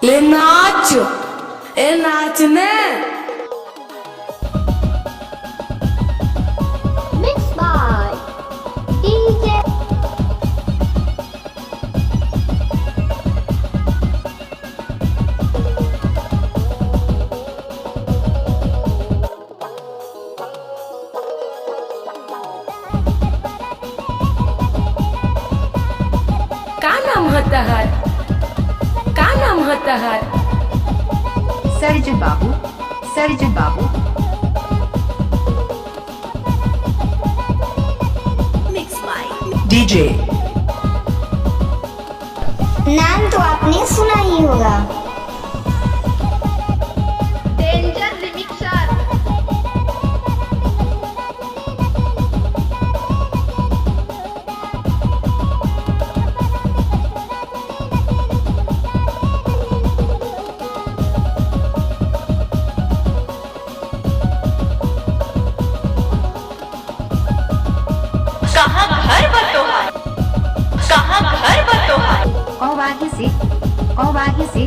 ले नाच, ए नाचने। Mixed by DJ का नाम होता है, का नाम होता है? सरजू बाबू, सरजू बाबू। डीजे नाम तो आपने सुना ही होगा। Danger remixer. कहाँ घर बतोहार, कहाँ घर बतोहार। कौवाही से, कौवाही से।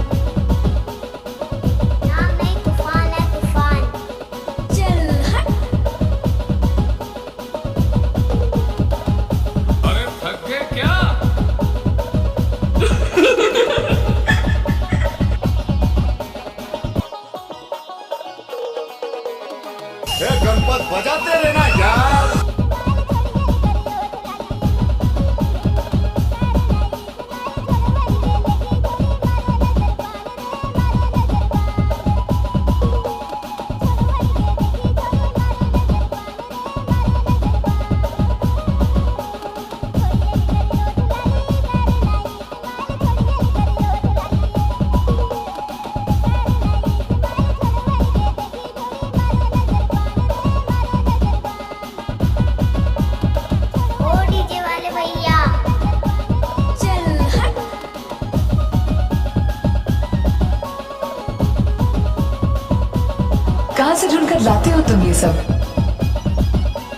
नाम है तूफान, है तूफान। चल हट। अरे थक गए क्या? गणपत बजाते रहना यार। ओ डीजे वाले भैया, चल हट। कहाँ से ढूंढ कर लाते हो तुम ये सब?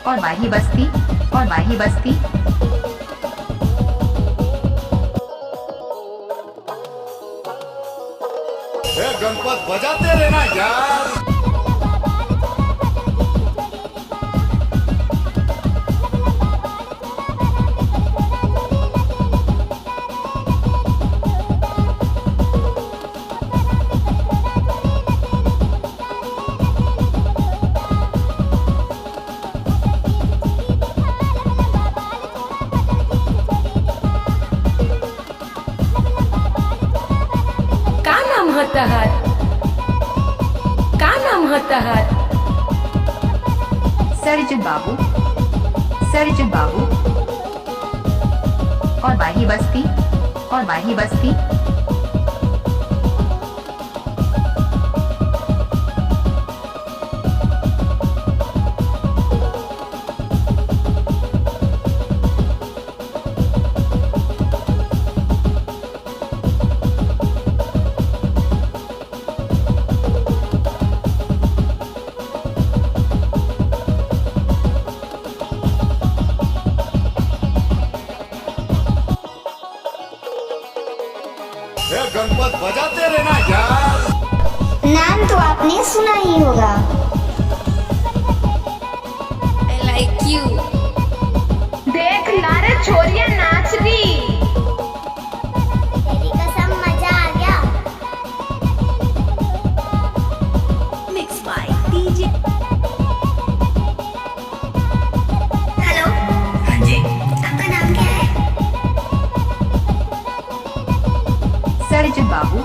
और वाही बस्ती, और वाही बस्ती। गणपत बजाते रहना यार। का नाम होता है, का नाम होता है? सरजू बाबू, सरजू बाबू। और वाही बस्ती, और वाही बस्ती। गणपत बजाते रहना यार। नाम तो आपने सुना ही होगा। I like you. देख लारे छोरियां नाच रही। तेरी कसम मजा आ गया। Mixed by DJ। हेलो, हाँ जी, आपका नाम क्या है? सरजू बाबू,